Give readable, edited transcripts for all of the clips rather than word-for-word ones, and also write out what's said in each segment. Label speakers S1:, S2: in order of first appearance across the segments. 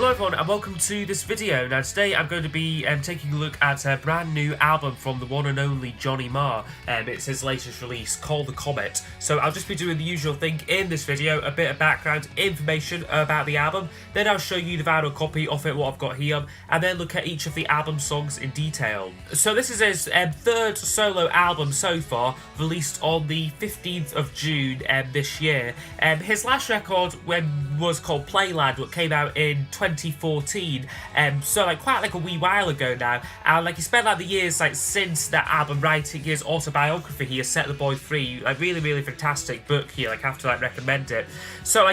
S1: Hello everyone and welcome to this video. Now today I'm going to be taking a look at a brand new album from the one and only Johnny Marr. It's his latest release, Call The Comet. So I'll just be doing the usual thing in this video, a bit of background information about the album, then I'll show you the vinyl copy of it, what I've got here, and then look at each of the album songs in detail. So this is his third solo album so far, released on the 15th of June this year. His last record was called Playland, what came out in 2014, so quite a wee while ago now, and he spent the years since that album writing his autobiography here, Set the Boy Free. Really fantastic book here, have to recommend it. So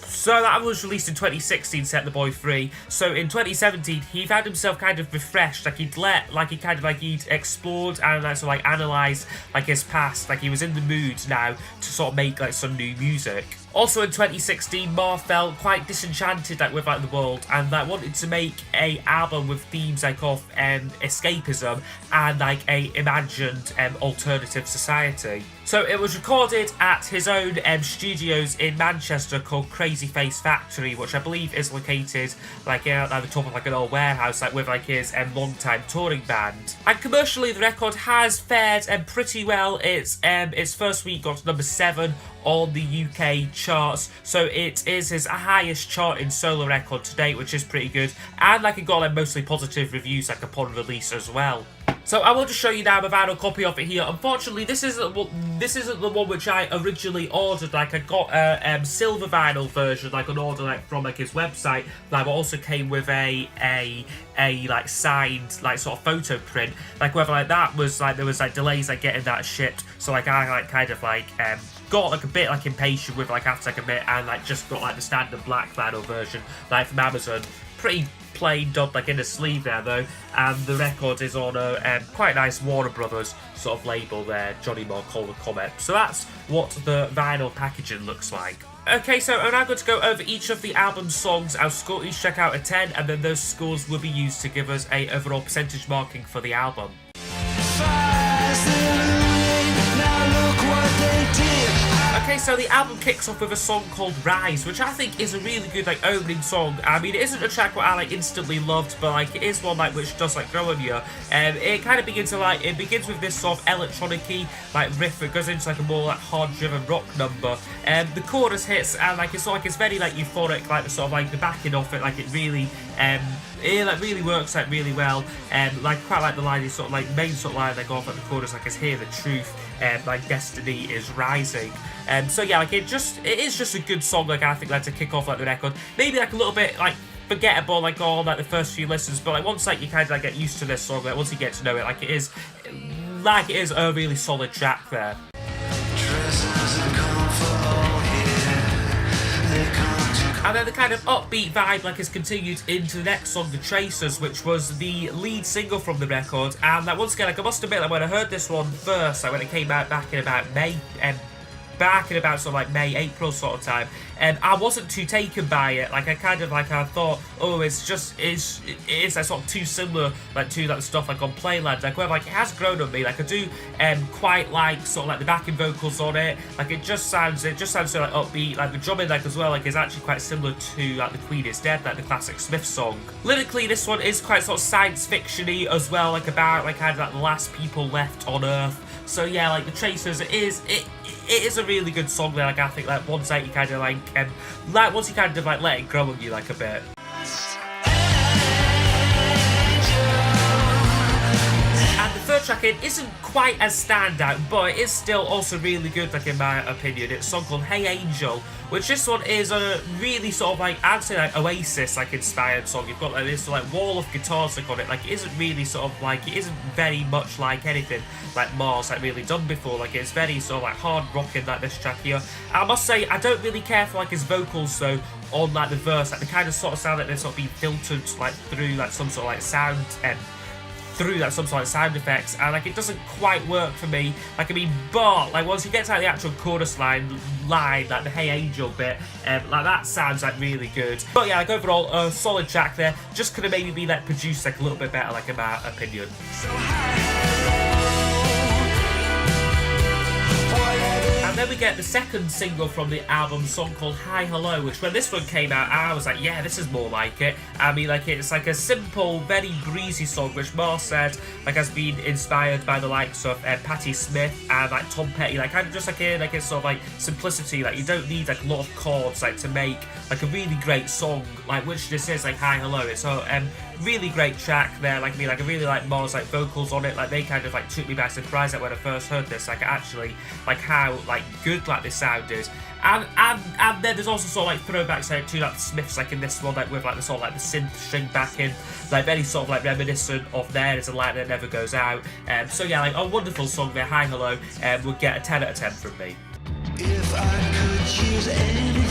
S1: so that was released in 2016, Set the Boy Free. So in 2017, he found himself kind of refreshed, he'd explored and analysed his past, he was in the mood now to sort of make some new music. Also in 2016, Marr felt quite disenchanted with the world and wanted to make a album with themes of escapism and a imagined alternative society. So it was recorded at his own studios in Manchester called Crazy Face Factory, which I believe is located at the top of an old warehouse with his long-time touring band. And commercially, the record has fared pretty well. Its first week got number 7 on the UK charts, so it is his highest charting solo record to date, which is pretty good, and it got mostly positive reviews upon release as well. So I want to show you now a vinyl copy of it here. Unfortunately, this isn't the one which I originally ordered. I got a silver vinyl version, on order from his website. That also came with a signed sort of photo print. Whether that was there was delays getting that shipped. So I got a bit impatient with after a bit, and just got the standard black vinyl version from Amazon. Pretty plain dubbed in a sleeve there though, and the record is on a quite nice Warner Brothers sort of label there, Johnny Marr, Call The Comet. So that's what the vinyl packaging looks like. Okay, so I'm now going to go over each of the album songs. I'll score each track out of 10, and then those scores will be used to give us a overall percentage marking for the album. Okay, so the album kicks off with a song called Rise, which I think is a really good opening song. I mean, it isn't a track what I instantly loved, but it is one which does grow on you. It kind of begins it begins with this sort of electronic-y riff. It goes into a more hard-driven rock number. The chorus hits, and it's very euphoric. The sort of the backing of it, it really it really works really well. Quite like the line, is sort of main sort of line they go off at the chorus, is hear the truth, destiny is rising. So yeah, it is just a good song, I think, to kick off the record. Maybe a little bit forgettable on the first few listens, but once you kind of get used to this song, once you get to know it, it is a really solid track there. And then the kind of upbeat vibe has continued into the next song, The Tracers, which was the lead single from the record. And once again, I must admit, when I heard this one first, when it came out back in about May, May, April sort of time, I wasn't too taken by it. I thought, oh, it is sort of too similar to that stuff on Playland. Where it has grown on me. I do quite the backing vocals on it. It just sounds so upbeat. The drumming as well is actually quite similar to The Queen Is Dead, the classic Smith song. Lyrically, this one is quite sort of science fiction-y as well, about the last people left on Earth. So yeah, The Tracers, it is a really good song there. I think once you kind of once you kind of let it grow on you a bit. And the third track isn't quite as standout, but it is still also really good, in my opinion. It's a song called Hey Angel, which this one is a really sort of I'd say Oasis inspired song. You've got this wall of guitars on it. It isn't really sort of it isn't very much anything Marr's really done before. It's very sort of hard rocking this track here. I must say I don't really care for his vocals though on the verse. They kind of sort of sound they're sort of being filtered through some sort of sound through some sort of sound effects, and it doesn't quite work for me. But once you get to the actual chorus line, the Hey Angel bit, that sounds really good. But yeah, overall a solid track there. Just could have maybe been produced a little bit better, in my opinion. then we get the second single from the album, a song called Hi Hello, which when this one came out, I was like, yeah, this is more like it. I mean, like, it's like a simple, very breezy song, which Marr said, like, has been inspired by the likes of Patti Smith and, like, Tom Petty, like, kind of just like it's sort of, like, simplicity, like, you don't need, like, a lot of chords, like, to make, like, a really great song, like, which this is, like, Hi Hello. It's a really great track there, like, I really like Marr's, like, vocals on it, like, they kind of, like, took me by surprise, like, when I first heard this, like, actually, like, how, like, good, like, this sound is. And then there's also sort of like throwbacks like, to like the Smiths, like in this one, like with like the sort of like the synth string backing, like very sort of like reminiscent of There Is a Light That Never Goes Out. So yeah, like a wonderful song there, Hi Hello, would get a 10 out of 10 from me. If I could use anything.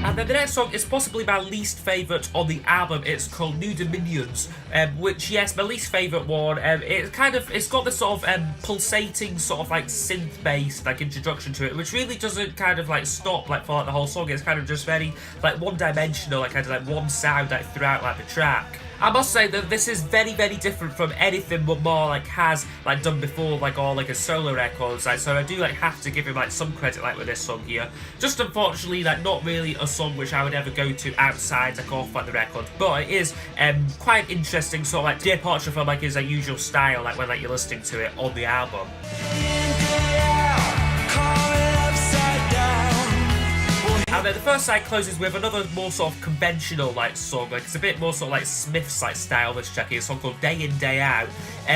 S1: And then the next song is possibly my least favourite on the album. It's called New Dominions, which, yes, my least favourite one. It's got this sort of pulsating sort of like synth-based like introduction to it, which really doesn't kind of like stop like for like the whole song. It's kind of just very like one-dimensional, like kind of like one sound like throughout like the track. I must say that this is very, very different from anything what Marr like has like done before, like all like his solo records. Like, so I do like have to give him like some credit like with this song here. Just unfortunately like not really a song which I would ever go to outside like off like the record, but it is quite interesting sort of like departure from like his usual style like when like you're listening to it on the album. And then the first side closes with another more sort of conventional like song, like it's a bit more sort of like Smiths like style. This track is a song called Day In Day Out,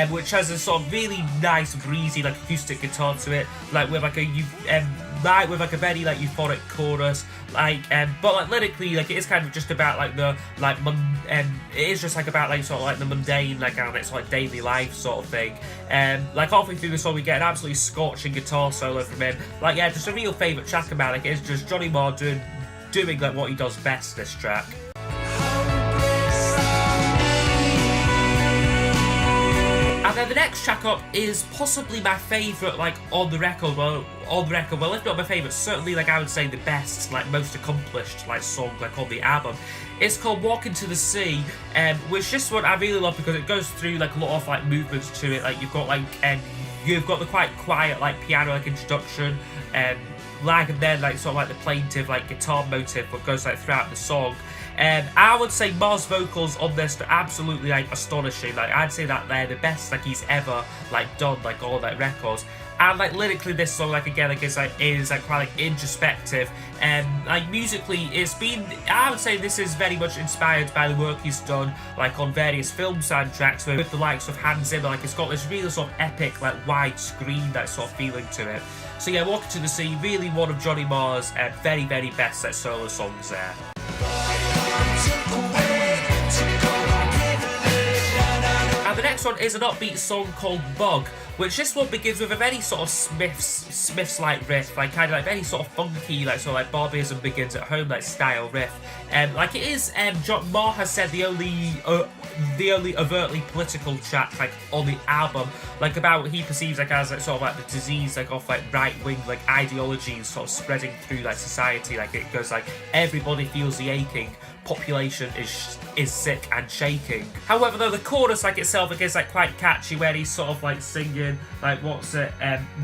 S1: which has a sort of really nice breezy like acoustic guitar to it, like with like a very like euphoric chorus, like but like lyrically like it is kind of just about like the like it is just like about like sort of like the mundane like and it's like daily life sort of thing. Like halfway through the song we get an absolutely scorching guitar solo from him. Like yeah, just a real favourite track about it. It's just Johnny Marr doing like what he does best, this track. And then the next track up is possibly my favourite, like, on the record, well, if not my favourite, certainly, like, I would say the best, like, most accomplished, like, song, like, on the album. It's called Walking to the Sea, which this one I really love because it goes through, like, a lot of, like, movements to it. Like, you've got, like, you've got the quite quiet, like, piano, like, introduction, like, and then, like, sort of, like, the plaintive, like, guitar motive that goes, like, throughout the song. I would say Marr's vocals on this are absolutely like astonishing. Like I'd say that they're the best like he's ever like done like all like records. And like lyrically, this song like again like is like quite like introspective. Like musically, it's been, I would say this is very much inspired by the work he's done like on various film soundtracks with the likes of Hans Zimmer. Like it's got this really sort of epic like widescreen that sort of feeling to it. So yeah, Walking to the Sea, really one of Johnny Marr's very, very best like solo songs there. And the next one is an upbeat song called Bug, which this one begins with a very sort of Smiths-like riff, like kind of like very sort of funky, like sort of like Barbarism Begins at Home like style riff. Like it is, Marr has said the only overtly political track like on the album, like about what he perceives like as like sort of like the disease like of like right-wing like ideologies sort of spreading through like society. Like it goes like everybody feels the aching, population is sick and shaking. However, though the chorus like itself like is like quite catchy, where he's sort of like singing like what's it,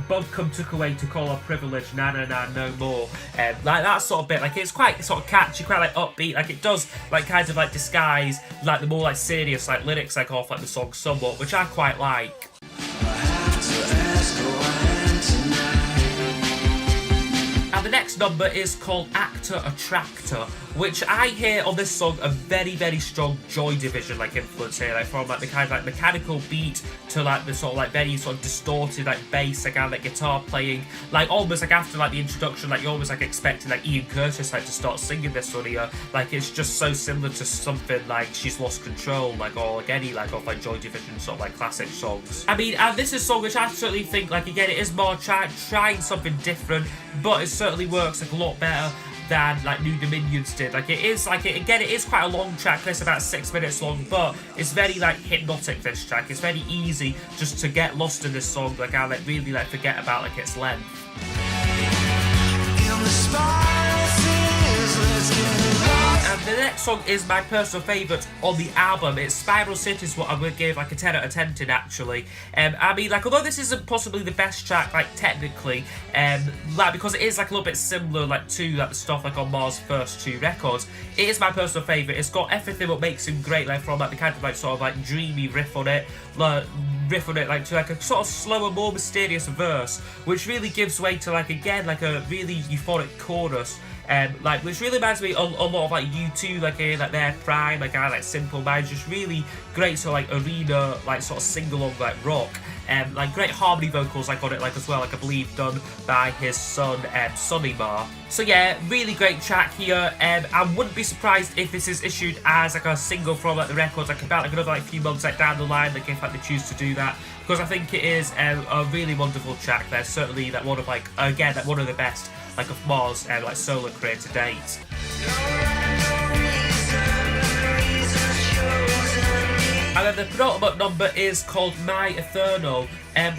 S1: Bug come took away to call our privilege, na na na no more, like that sort of bit. Like it's quite sort of catchy, quite like upbeat. Like it does like kind of like disguise like the more like serious like lyrics like off like the song somewhat, which I quite like. And the next number is called Attractor, which I hear on this song a very, very strong Joy Division like influence here, like from like the kind of like mechanical beat to like the sort of like very sort of distorted like bass like and like guitar playing, like almost like after like the introduction, like you're almost like expecting like Ian Curtis like to start singing this one here. Like it's just so similar to something like She's Lost Control, like or like any like of like Joy Division sort of like classic songs. I mean, and this is a song which I certainly think like again it is more trying something different, but it certainly works like a lot better than like New Dominions did. Like it is like it is quite a long track. It's about 6 minutes long, but it's very like hypnotic, this track. It's very easy just to get lost in this song, like I like really like forget about like its length. And the next song is my personal favourite on the album. It's Spiral City is what I'm going to give like a 10 out of 10 to naturally. I mean, like, although this isn't possibly the best track, like, technically, like, because it is like a little bit similar like to like the stuff like on Marr's first 2 records, it is my personal favourite. It's got everything what makes him great, like from like the kind of like sort of like dreamy riff on it, like to like a sort of slower, more mysterious verse, which really gives way to like again like a really euphoric chorus. Like, which really reminds me a lot of like U2, like their prime, like Simple Minds, just really great sort of like arena, like sort of sing-along like rock, like great harmony vocals like on it, like as well, like I believe done by his son Johnny Marr. So yeah, really great track here. I wouldn't be surprised if this is issued as like a single from like the records, like about like another like few months like down the line, like if like they choose to do that, because I think it is a really wonderful track. There's certainly that one of like again that one of the best like of Marr's like solo career to date. And then the penultimate number is called My Eternal,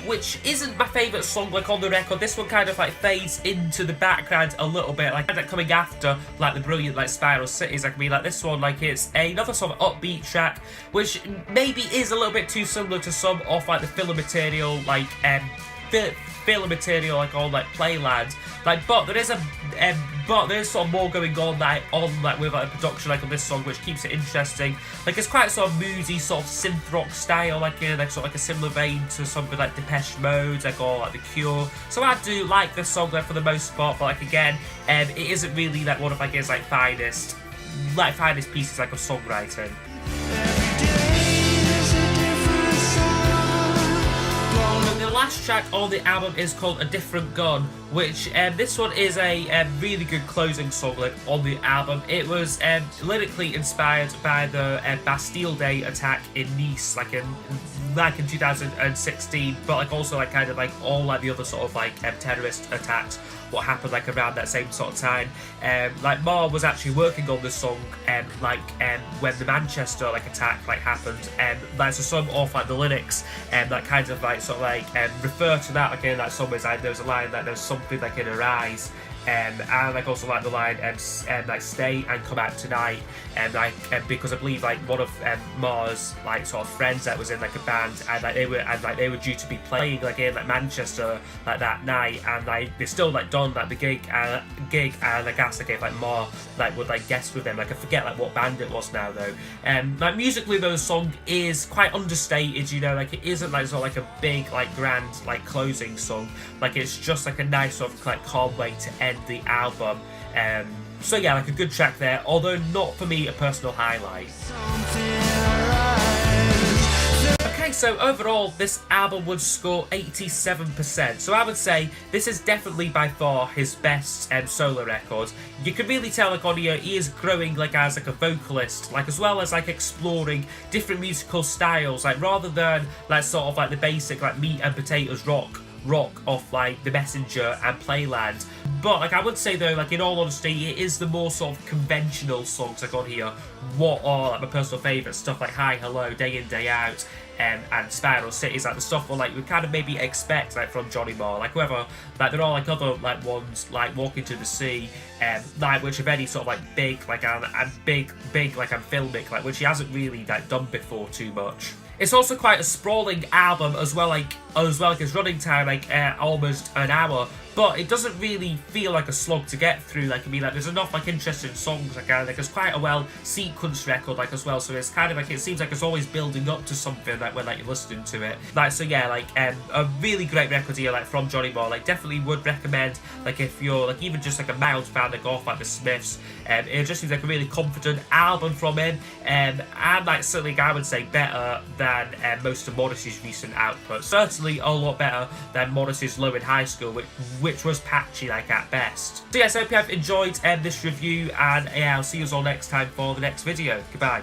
S1: which isn't my favourite song like on the record. This one kind of like fades into the background a little bit, like coming after like the brilliant like Spiral Cities. Like, I mean, like this one, like it's another sort of upbeat track, which maybe is a little bit too similar to some of like the filler material, like filler material like on like Playland, like, but there is sort of more going on like with like the production like on this song, which keeps it interesting. Like, it's quite sort of moody sort of synth rock style, like in like sort of like a similar vein to something like Depeche Mode, like, or like The Cure. So I do like this song like for the most part, but like again, it isn't really like one of like his like finest pieces like of songwriting. The last track on the album is called A Different Gun, which this one is a really good closing song like on the album. It was lyrically inspired by the Bastille Day attack in Nice, like in 2016, but like also like kind of like all like the other sort of like terrorist attacks what happened like around that same sort of time. Like Marr was actually working on this song when the Manchester like attack like happened, like so some of like the lyrics that kind of like sort of like refer to that. Like in like some ways, like there's a line that there's something like in her eyes, and like also like the line like stay and come out tonight, because I believe like one of Marr's like sort of friends that was in like a band, and they were due to be playing like in like Manchester like that night, and like they still like done like the gig and like asked like if like Marr like would like guest with them. Like I forget like what band it was now though. Like musically though, the song is quite understated, you know, like it isn't like sort of like a big like grand like closing song. Like it's just like a nice sort of like calm way to end the album. So yeah, like a good track there, although not for me a personal highlight. Okay, so overall this album would score 87%, so I would say this is definitely by far his best solo record. You can really tell like on here he is growing like as like a vocalist, like as well as like exploring different musical styles, like rather than like sort of like the basic like meat and potatoes rock off like The Messenger and Playland. But like I would say though, like in all honesty, it is the more sort of conventional songs like on here what are like my personal favourites, stuff like Hi Hello, Day In Day Out, and Spiral Cities, like the stuff where like we kind of maybe expect like from Johnny Marr, like whether like there are like other like ones like Walking to the Sea, like which are very sort of like big like and big like and filmic, like which he hasn't really like done before too much. It's also quite a sprawling album as well, like its running time like almost an hour, but it doesn't really feel like a slog to get through. Like I mean, like there's enough like interesting songs, like it's quite a well sequenced record like as well, so it's kind of like it seems like it's always building up to something like when like you're listening to it. Like so yeah, like a really great record here like from Johnny Marr. Like definitely would recommend like if you're like even just like a mild fan like off like the Smiths. It just seems like a really confident album from him, and like certainly I would say better than most of Morrissey's recent output. Certainly a lot better than Morrissey's Low in High School, which was patchy like at best. So yes, I hope you have enjoyed this review, and yeah, I'll see you all next time for the next video. Goodbye.